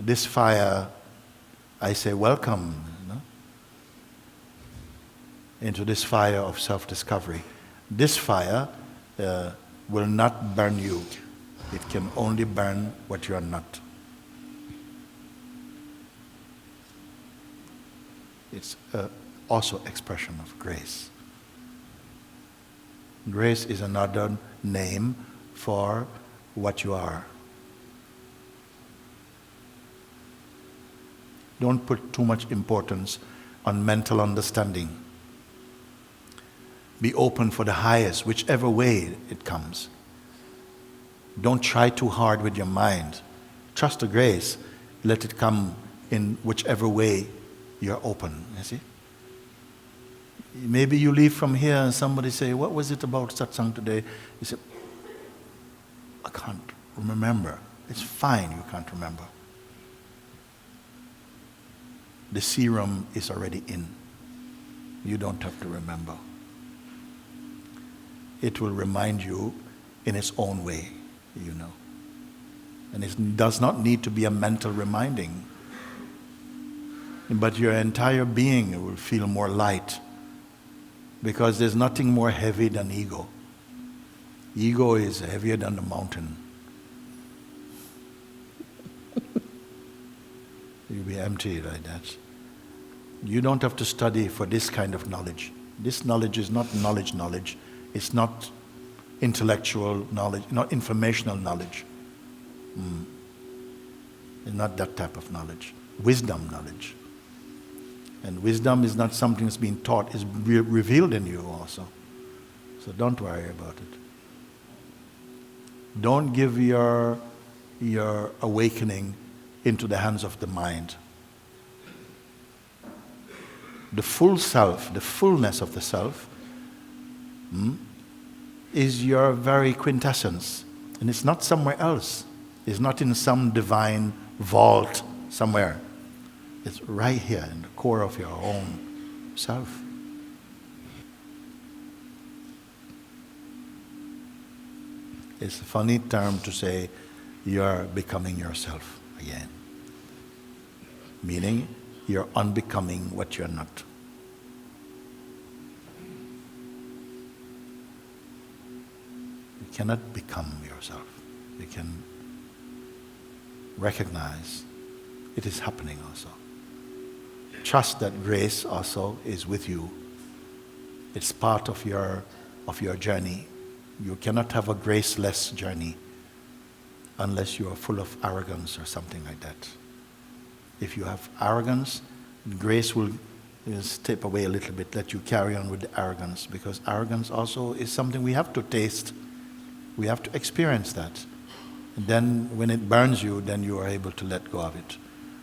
this fire, I say welcome, into this fire of self-discovery. This fire will not burn you. It can only burn what you are not. It's also expression of grace. Grace is another name for what you are. Don't put too much importance on mental understanding. Be open for the highest, whichever way it comes. Don't try too hard with your mind. Trust the grace. Let it come in whichever way you're open, you see? Maybe you leave from here and somebody say, what was it about satsang today? You say, I can't remember. It's fine, you can't remember. The serum is already in. You don't have to remember. It will remind you in its own way, you know. And it does not need to be a mental reminding. But your entire being will feel more light, because there's nothing more heavy than ego. Ego is heavier than the mountain. You'll be empty like that. You don't have to study for this kind of knowledge. This knowledge is not knowledge. It's not intellectual knowledge, not informational knowledge. It's not that type of knowledge. Wisdom knowledge. And wisdom is not something that's being taught, it's revealed in you also. So don't worry about it. Don't give your awakening into the hands of the mind. The full self, the fullness of the self, is your very quintessence. And it's not somewhere else. It's not in some divine vault somewhere. It's right here in the core of your own self. It's a funny term to say you're becoming yourself again. Meaning you're unbecoming what you're not. You cannot become yourself. You can recognize it is happening also. Trust that grace also is with you. It's part of your journey. You cannot have a graceless journey unless you are full of arrogance or something like that. If you have arrogance, grace will step away a little bit, let you carry on with the arrogance, because arrogance also is something we have to taste. We have to experience that. And then when it burns you, then you are able to let go of it.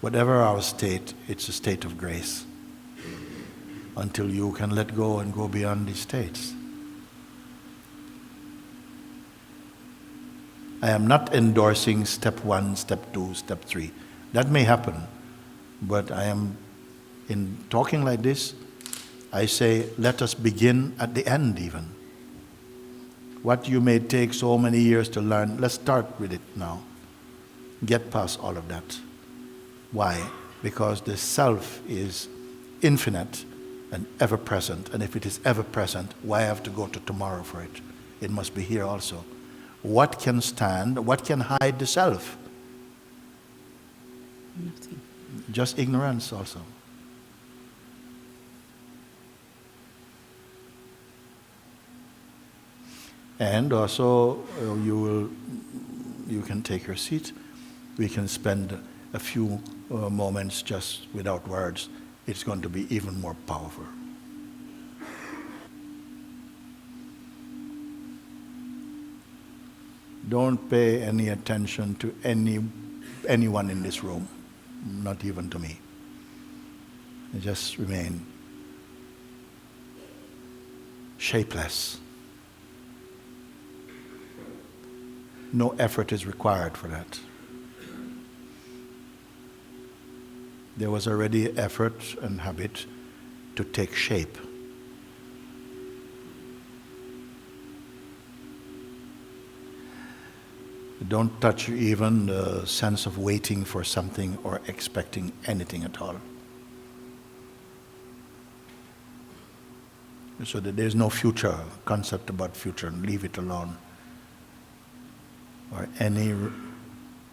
Whatever our state, it's a state of grace. Until you can let go and go beyond these states. I am not endorsing step 1, step 2, step 3. That may happen. But I am, in talking like this, I say, let us begin at the end even. What you may take so many years to learn, let's start with it now. Get past all of that. Why? Because the self is infinite and ever present. And if it is ever present, why have to go to tomorrow for it? It must be here also. What can stand? What can hide the self? Nothing. Just ignorance also. And also you can take your seat. We can spend a few moments just without words. It's going to be even more powerful. Don't pay any attention to anyone in this room, not even to me. Just remain shapeless. No effort is required for that. There was already effort and habit to take shape. Don't touch even the sense of waiting for something or expecting anything at all. So that there's no future, concept about future, leave it alone. Or any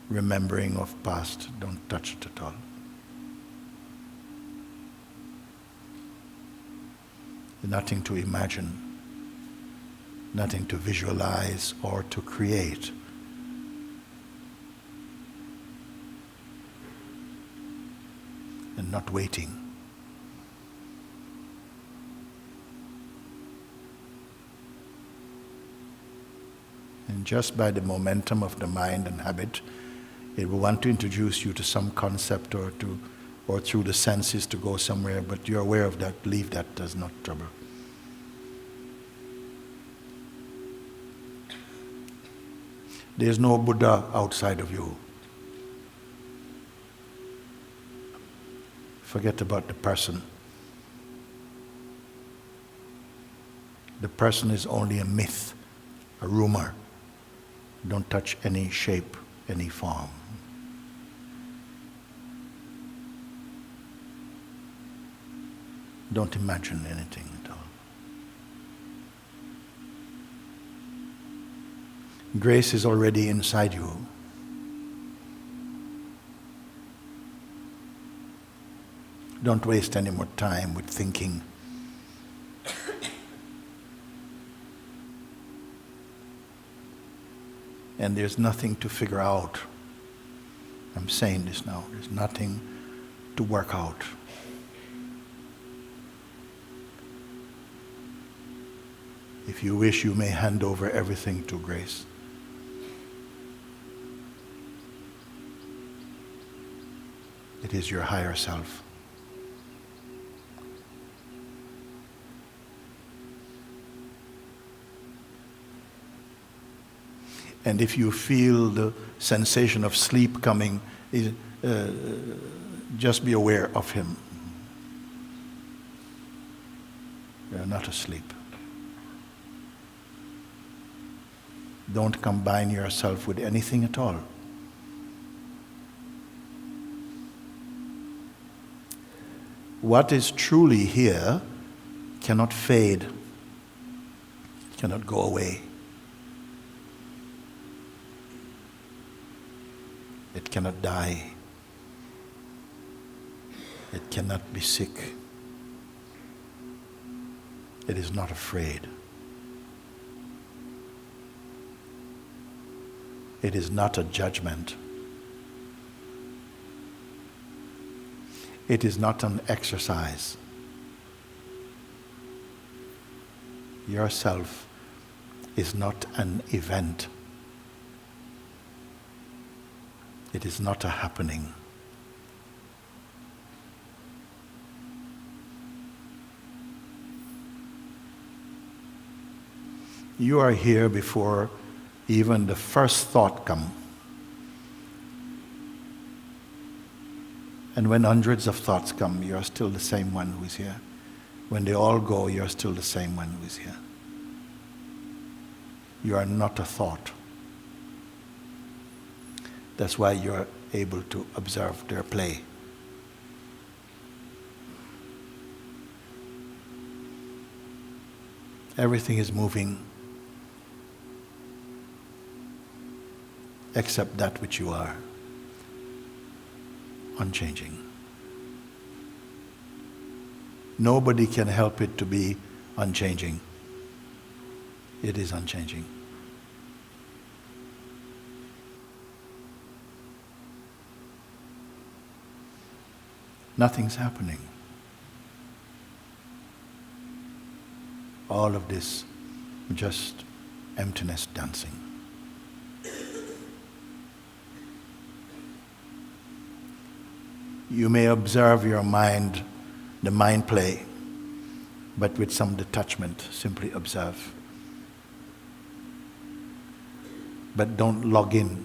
remembering of past, don't touch it at all. Nothing to imagine, nothing to visualize or to create. And not waiting. And just by the momentum of the mind and habit, it will want to introduce you to some concept or through the senses to go somewhere, but you're aware of that, leave that, there's not trouble. There's no Buddha outside of you. Forget about the person. The person is only a myth, a rumor. Don't touch any shape, any form. Don't imagine anything at all. Grace is already inside you. Don't waste any more time with thinking. And there's nothing to figure out. I'm saying this now. There's nothing to work out. If you wish, you may hand over everything to grace. It is your higher self. And if you feel the sensation of sleep coming, just be aware of him. You're not asleep. Don't combine yourself with anything at all. What is truly here cannot fade, cannot go away. It cannot die. It cannot be sick. It is not afraid. It is not a judgment. It is not an exercise. Yourself is not an event. It is not a happening. You are here before even the first thought comes. And when hundreds of thoughts come, you're still the same one who is here. When they all go, you're still the same one who is here. You are not a thought. That's why you're able to observe their play. Everything is moving except that which you are, unchanging. Nobody can help it to be unchanging. It is unchanging. Nothing's happening. All of this, just emptiness dancing. You may observe your mind, the mind play, but with some detachment, simply observe. But don't log in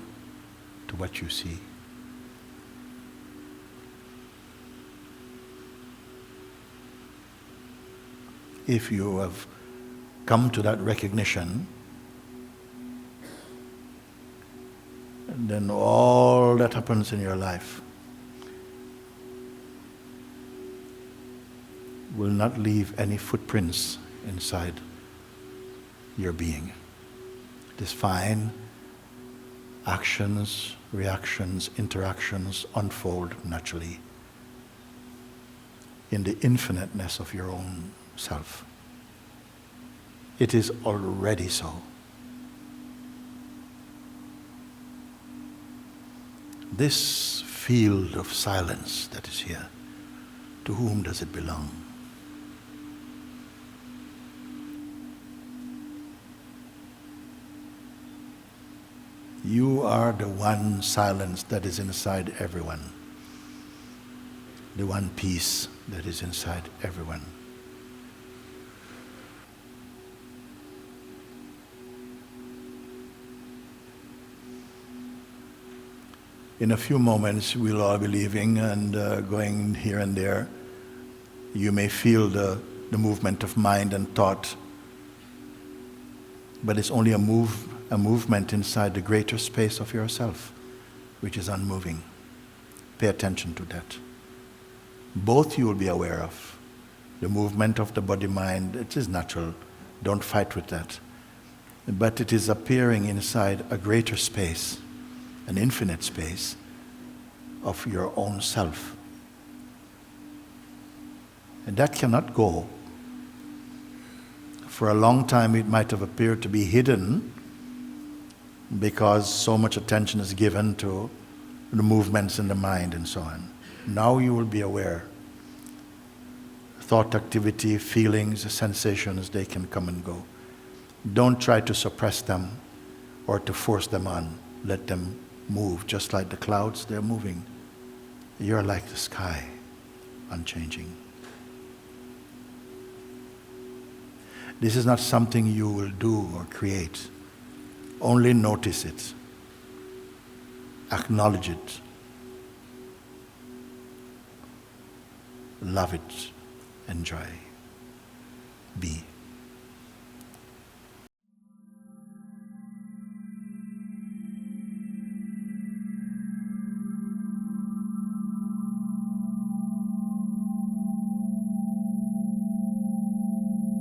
to what you see. If you have come to that recognition, then all that happens in your life will not leave any footprints inside your being. It is fine. Actions, reactions, interactions unfold naturally in the infiniteness of your own self. It is already so. This field of silence that is here, to whom does it belong? You are the one silence that is inside everyone. The one peace that is inside everyone. In a few moments, we'll all be leaving and going here and there. You may feel the movement of mind and thought, but it's only a movement inside the greater space of yourself, which is unmoving. Pay attention to that. Both you will be aware of. The movement of the body-mind, it is natural. Don't fight with that. But it is appearing inside a greater space, an infinite space of your own self. And that cannot go. For a long time it might have appeared to be hidden because so much attention is given to the movements in the mind and so on. Now you will be aware. Thought activity, feelings, sensations, they can come and go. Don't try to suppress them or to force them on. Let them move. Just like the clouds, they're moving. You're like the sky, unchanging. This is not something you will do or create. Only notice it. Acknowledge it. Love it. Enjoy. Be.